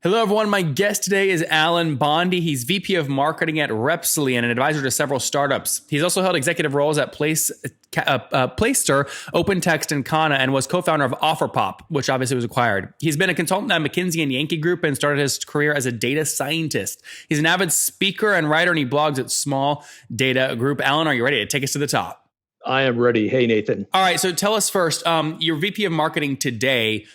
Hello, everyone. My guest today is Allen Bonde. He's VP of Marketing at Repsly and an advisor to several startups. He's also held executive roles at Placester, OpenText, and KANA, and was co-founder of Offerpop, which obviously was acquired. He's been a consultant at McKinsey and Yankee Group and started his career as a data scientist. He's an avid speaker and writer, and he blogs at Small Data Group. Allen, are you ready to take us to the top? I am ready. Hey, Nathan. All right. So tell us first, you're VP of Marketing today.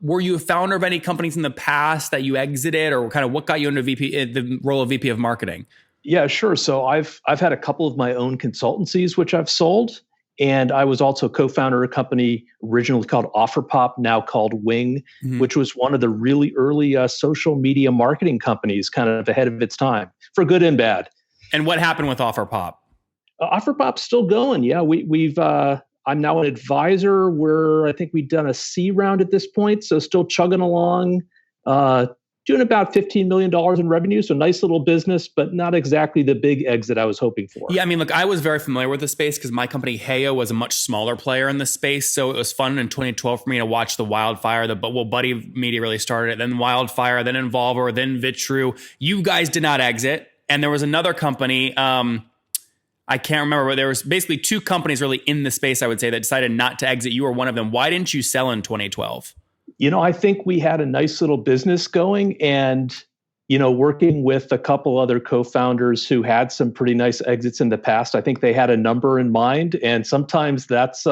Were you a founder of any companies in the past that you exited, or kind of what got you into the role of VP of Marketing? Yeah, sure. So I've had a couple of my own consultancies, which I've sold. And I was also co-founder of a company originally called Offerpop, now called Wyng, which was one of the really early social media marketing companies, kind of ahead of its time, for good and bad. And what happened with Offerpop? Offerpop's still going. Yeah, we've I'm now an advisor where I think we've done a C round at this point. So still chugging along, doing about $15 million in revenue. So nice little business, but not exactly the big exit I was hoping for. Yeah, I mean, look, I was very familiar with the space because my company, Heyo, was a much smaller player in the space. So it was fun in 2012 for me to watch the Wildfire. Buddy Media really started it, then Wildfire, then Involver, then Vitru. You guys did not exit. And there was another company, I can't remember, but there was basically two companies really in the space, I would say, that decided not to exit. You were one of them. Why didn't you sell in 2012? I think we had a nice little business going and, working with a couple other co-founders who had some pretty nice exits in the past. I think they had a number in mind. And sometimes that's,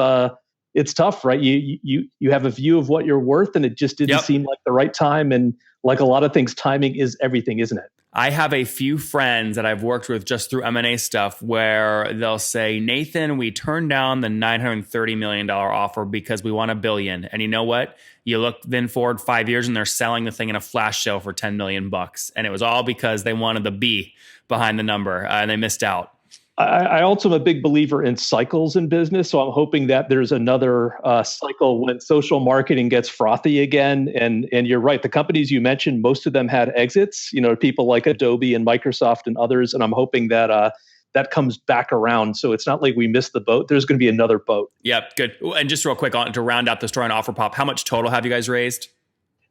it's tough, right? You have a view of what you're worth and it just didn't seem like the right time. And like a lot of things, timing is everything, isn't it? I have a few friends that I've worked with just through M&A stuff where they'll say, Nathan, we turned down the $930 million offer because we want $1 billion. And you know what? You look then forward 5 years and they're selling the thing in a flash sale for $10 million. And it was all because they wanted the B behind the number and they missed out. I also am a big believer in cycles in business. So I'm hoping that there's another cycle when social marketing gets frothy again. And you're right. The companies you mentioned, most of them had exits, people like Adobe and Microsoft and others. And I'm hoping that that comes back around. So it's not like we missed the boat. There's going to be another boat. Yep. Good. And just real quick to round out the story on Offerpop, how much total have you guys raised?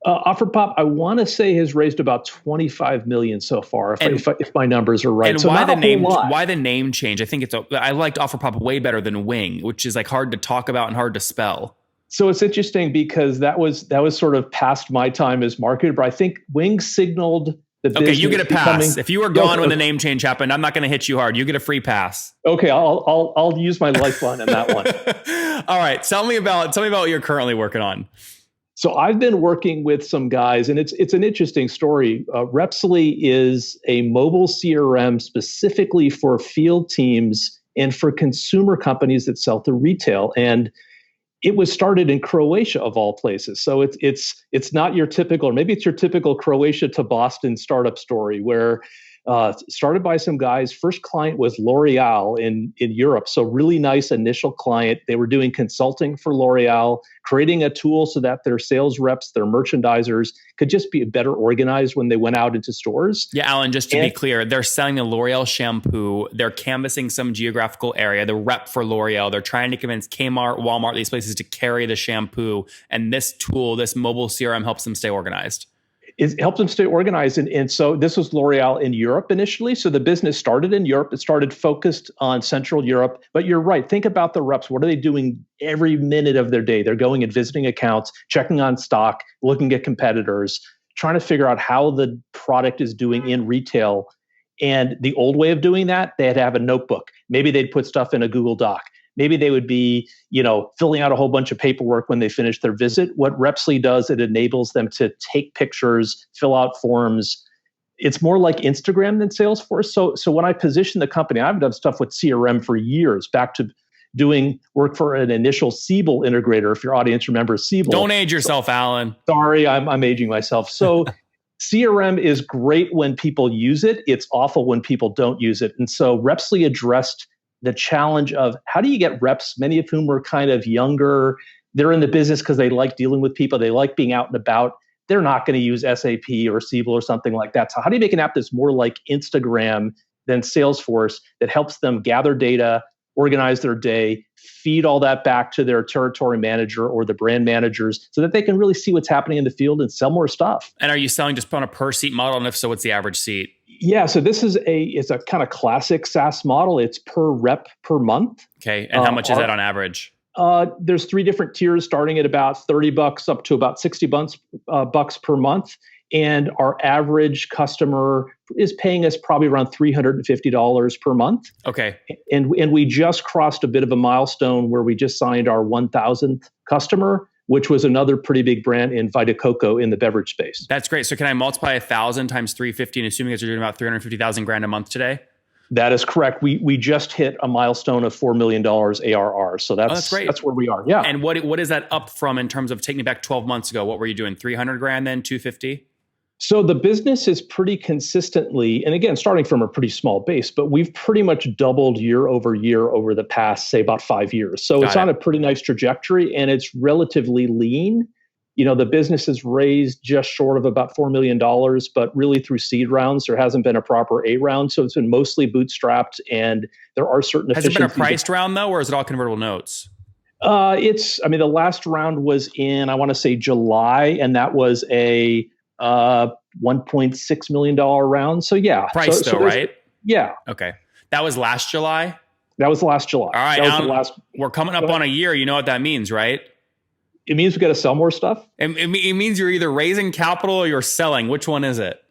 Offerpop, I want to say, has raised about $25 million so far, if my numbers are right. And so why the name? Why the name change? I think I liked Offerpop way better than Wyng, which is like hard to talk about and hard to spell. So it's interesting because that was sort of past my time as marketer, but I think Wyng signaled the business. Okay, you get a pass. If you were gone when the name change happened, I'm not going to hit you hard. You get a free pass. Okay, I'll use my lifeline on that one. All right, tell me about what you're currently working on. So I've been working with some guys, and it's an interesting story. Repsly is a mobile CRM specifically for field teams and for consumer companies that sell to retail. And it was started in Croatia, of all places. So it's not your typical, or maybe it's your typical Croatia to Boston startup story where started by some guys. First client was L'Oreal in Europe. So really nice initial client. They were doing consulting for L'Oreal, creating a tool so that their sales reps, their merchandisers could just be better organized when they went out into stores. Yeah, Allen, just to be clear, they're selling the L'Oreal shampoo. They're canvassing some geographical area. The rep for L'Oreal, they're trying to convince Kmart, Walmart, these places to carry the shampoo. And this tool, this mobile CRM helps them stay organized. It helped them stay organized. And so this was L'Oreal in Europe initially. So the business started in Europe. It started focused on Central Europe. But you're right. Think about the reps. What are they doing every minute of their day? They're going and visiting accounts, checking on stock, looking at competitors, trying to figure out how the product is doing in retail. And the old way of doing that, they had to have a notebook. Maybe they'd put stuff in a Google Doc. Maybe they would be, filling out a whole bunch of paperwork when they finish their visit. What Repsly does, it enables them to take pictures, fill out forms. It's more like Instagram than Salesforce. So when I position the company, I've done stuff with CRM for years, back to doing work for an initial Siebel integrator. If your audience remembers Siebel. Don't age yourself, Allen. Sorry, I'm aging myself. So CRM is great when people use it. It's awful when people don't use it. And so Repsly addressed the challenge of how do you get reps, many of whom were kind of younger. They're in the business because they like dealing with people. They like being out and about. They're not going to use SAP or Siebel or something like that. So how do you make an app that's more like Instagram than Salesforce that helps them gather data, organize their day, feed all that back to their territory manager or the brand managers so that they can really see what's happening in the field and sell more stuff. And are you selling just on a per seat model? And if so, what's the average seat? Yeah, so this is it's a kind of classic SaaS model. It's per rep per month. Okay, and how much is that on average? There's 3 different tiers starting at about $30 up to about $60 per month. And our average customer is paying us probably around $350 per month. Okay. And we just crossed a bit of a milestone where we just signed our 1,000th customer, which was another pretty big brand in Vita Coco in the beverage space. That's great. So can I multiply 1,000 times 350 and assuming that you're doing about 350,000 grand a month today? That is correct. We just hit a milestone of $4 million ARR. So that's great. That's where we are. Yeah. And what is that up from in terms of taking it back 12 months ago? What were you doing? 300 grand then, 250? So the business is pretty consistently, and again, starting from a pretty small base, but we've pretty much doubled year over year over the past, say, about 5 years. So it's on a pretty nice trajectory, and it's relatively lean. The business has raised just short of about $4 million, but really through seed rounds, there hasn't been a proper A round. So it's been mostly bootstrapped, and there are certain efficiencies. Has it been a priced round though, or is it all convertible notes? The last round was in, I want to say July, and that was a $1.6 million round. So yeah. Price though, right? Yeah. Okay. That was last July? That was last July. All right. We're coming up on a year. You know what that means, right? It means we got to sell more stuff. It means you're either raising capital or you're selling. Which one is it?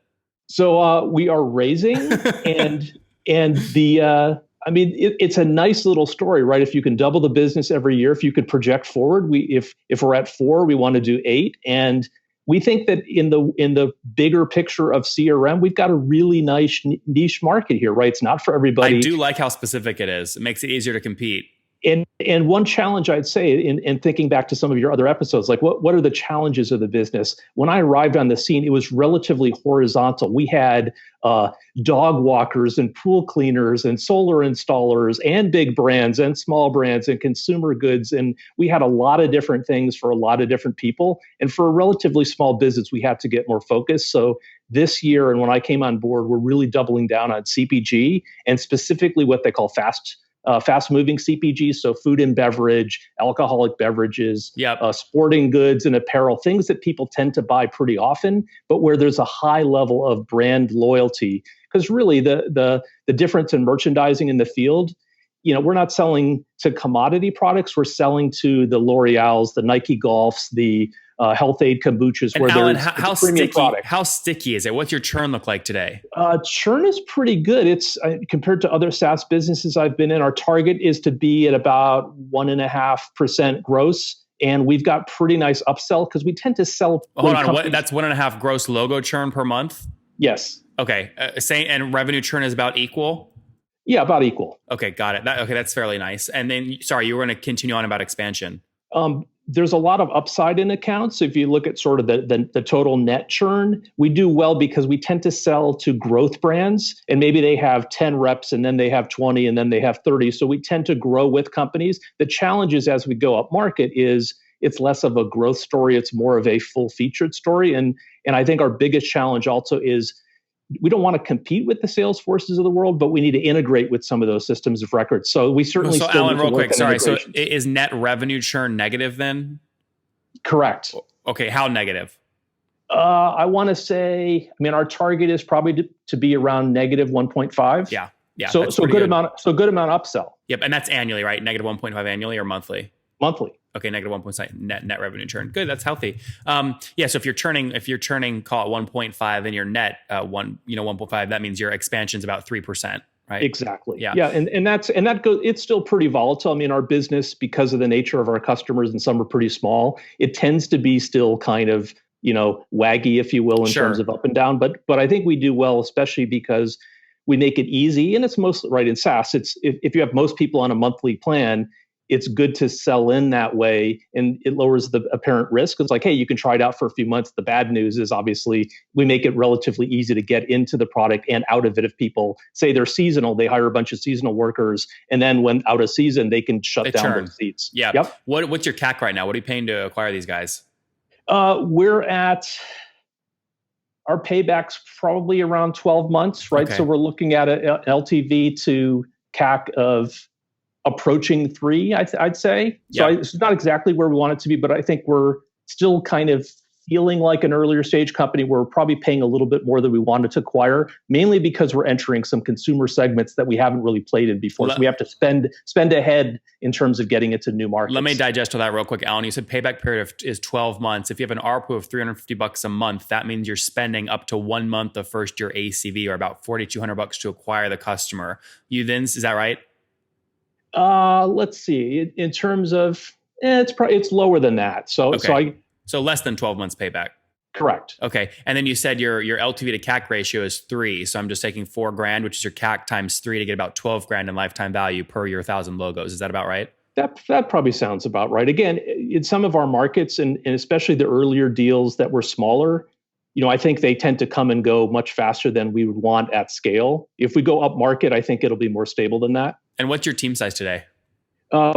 So we are raising and it's a nice little story, right? If you can double the business every year, if you could project forward, if we're at 4, we want to do 8. And we think that in the bigger picture of CRM, we've got a really nice niche market here, right? It's not for everybody. I do like how specific it is. It makes it easier to compete. And one challenge I'd say in thinking back to some of your other episodes, like what are the challenges of the business? When I arrived on the scene, it was relatively horizontal. We had dog walkers and pool cleaners and solar installers and big brands and small brands and consumer goods. And we had a lot of different things for a lot of different people. And for a relatively small business, we had to get more focused. So this year, and when I came on board, we're really doubling down on CPG and specifically what they call fast-moving CPG, so food and beverage, alcoholic beverages, sporting goods and apparel, things that people tend to buy pretty often, but where there's a high level of brand loyalty. Because really, the difference in merchandising in the field, we're not selling to commodity products. We're selling to the L'Oreals, the Nike Golfs, the Health Aid kombuchas, and where Alan, there's a premium product. How sticky is it? What's your churn look like today? Churn is pretty good. It's compared to other SaaS businesses I've been in, our target is to be at about 1.5% gross. And we've got pretty nice upsell because we tend to sell. Hold on, that's 1.5 gross logo churn per month? Yes. Okay. And revenue churn is about equal? Yeah, about equal. Okay, got it. That's fairly nice. And then, sorry, you were going to continue on about expansion. There's a lot of upside in accounts. If you look at sort of the total net churn, we do well because we tend to sell to growth brands, and maybe they have 10 reps and then they have 20 and then they have 30. So we tend to grow with companies. The challenge is as we go up market is it's less of a growth story. It's more of a full featured story. And I think our biggest challenge also is we don't want to compete with the sales forces of the world, but we need to integrate with some of those systems of record. So we certainly still Alan, need to real quick, sorry. So integrations. is net revenue churn negative then? Correct. Okay, how negative? I want to say, our target is probably to be around negative 1.5. Yeah. So good amount upsell. Yep, and that's annually, right? Negative 1.5 annually or monthly? Monthly. Okay, negative 1.5 net revenue churn. Good, that's healthy. So if you're churning, call it 1.5 and your net 1.5, that means your expansion's about 3%, right? Exactly. Yeah. And that goes. It's still pretty volatile. Our business, because of the nature of our customers, and some are pretty small, it tends to be still kind of waggy, if you will, in terms of up and down. But I think we do well, especially because we make it easy, and it's mostly right in SaaS. It's if you have most people on a monthly plan, it's good to sell in that way, and it lowers the apparent risk. It's like, hey, you can try it out for a few months. The bad news is obviously we make it relatively easy to get into the product and out of it. If people say they're seasonal, they hire a bunch of seasonal workers, and then when out of season, they can shut down those seats. Yeah. Yep. What's your CAC right now? What are you paying to acquire these guys? We're at our payback's probably around 12 months, right? Okay. So we're looking at an LTV to CAC of approaching 3, I'd say. So Yeah. it's not exactly where we want it to be, but I think we're still kind of feeling like an earlier stage company. We're probably paying a little bit more than we wanted to acquire, mainly because we're entering some consumer segments that we haven't really played in before. So we have to spend ahead in terms of getting into new markets. Let me digest all that real quick, Alan. You said payback period is 12 months. If you have an ARPU of $350 a month, that means you're spending up to 1 month of first year ACV, or about $4,200 to acquire the customer. You then, is that right? Let's see. In terms of, it's lower than that. So less than 12 months payback. Correct. Okay. And then you said your LTV to CAC ratio is 3. So I'm just taking $4,000, which is your CAC times 3 to get about $12,000 in lifetime value per your 1,000 logos. Is that about right? That probably sounds about right. Again, in some of our markets, and especially the earlier deals that were smaller, I think they tend to come and go much faster than we would want at scale. If we go up market, I think it'll be more stable than that. And what's your team size today?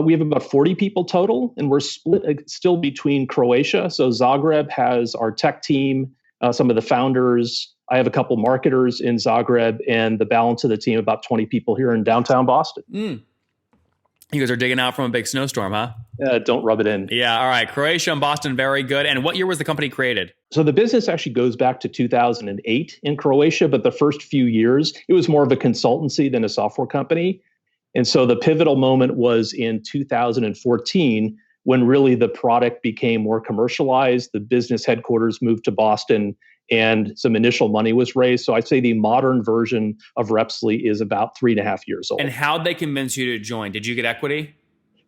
We have about 40 people total, and we're split still between Croatia. So Zagreb has our tech team, some of the founders. I have a couple marketers in Zagreb, and the balance of the team, about 20 people here in downtown Boston. You guys are digging out from a big snowstorm, huh? Don't rub it in. Yeah. All right. Croatia and Boston, very good. And what year was the company created? So the business actually goes back to 2008 in Croatia, but the first few years, it was more of a consultancy than a software company. And so the pivotal moment was in 2014 when really the product became more commercialized. The business headquarters moved to Boston and some initial money was raised. So I'd say the modern version of Repsly is about 3.5 years old. And how'd they convince you to join? Did you get equity?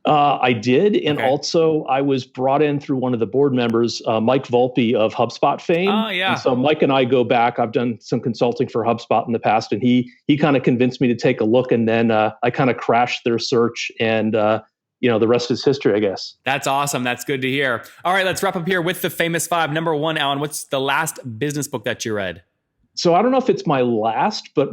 I did. And also I was brought in through one of the board members, Mike Volpe of HubSpot fame. Oh, yeah. And so Mike and I go back. I've done some consulting for HubSpot in the past, and he kind of convinced me to take a look. And then I kind of crashed their search, and the rest is history, I guess. That's awesome. That's good to hear. All right, let's wrap up here with the famous 5. Number 1, Alan, what's the last business book that you read? So I don't know if it's my last, but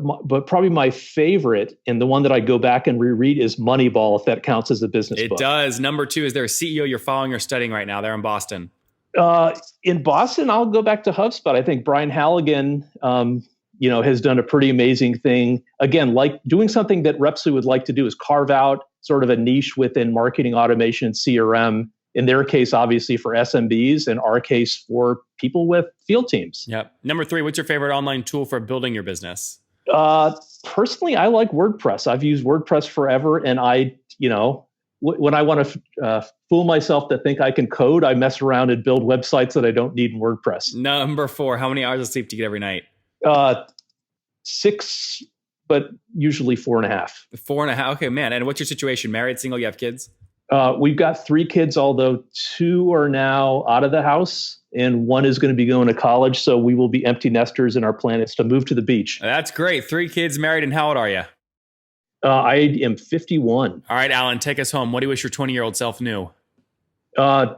probably my favorite, and the one that I go back and reread, is Moneyball, if that counts as a business book. It does. Number 2, is there a CEO you're following or studying right now? They're in Boston. In Boston, I'll go back to HubSpot. I think Brian Halligan, has done a pretty amazing thing. Again, like doing something that Repsly would like to do is carve out sort of a niche within marketing automation and CRM. In their case, obviously for SMBs, in our case for people with field teams. Yep. Number 3, what's your favorite online tool for building your business? Personally, I like WordPress. I've used WordPress forever, and when I want to fool myself to think I can code, I mess around and build websites that I don't need in WordPress. Number 4, how many hours of sleep do you get every night? 6, but usually 4.5. 4.5. Okay, man. And what's your situation? Married, single? You have kids? We've got 3 kids, although 2 are now out of the house and 1 is going to be going to college. So we will be empty nesters, and our plan is to move to the beach. That's great. 3 kids, married, and how old are you? I am 51. All right, Alan, take us home. What do you wish your 20-year-old self knew? My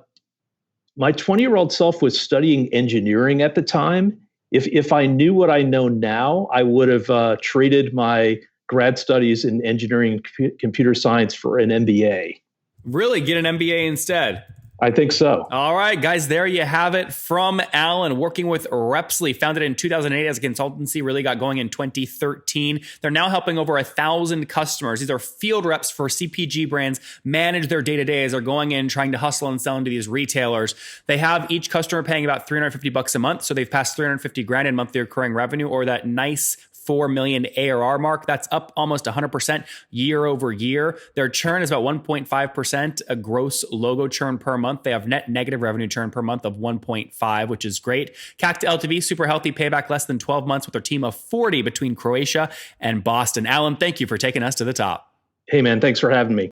20-year-old self was studying engineering at the time. If I knew what I know now, I would have traded my grad studies in engineering and computer science for an MBA. Really? Get an MBA instead? I think so. All right, guys, there you have it from Alan, working with Repsly, founded in 2008 as a consultancy, really got going in 2013. They're now helping over 1,000 customers. These are field reps for CPG brands manage their day-to-day as they're going in, trying to hustle and sell into these retailers. They have each customer paying about $350 a month. So they've passed $350,000 in monthly recurring revenue, or that nice 4 million ARR mark. That's up almost 100% year over year. Their churn is about 1.5%, a gross logo churn per month. They have net negative revenue churn per month of 1.5, which is great. CAC to LTV, super healthy, payback less than 12 months with their team of 40 between Croatia and Boston. Alan, thank you for taking us to the top. Hey, man, thanks for having me.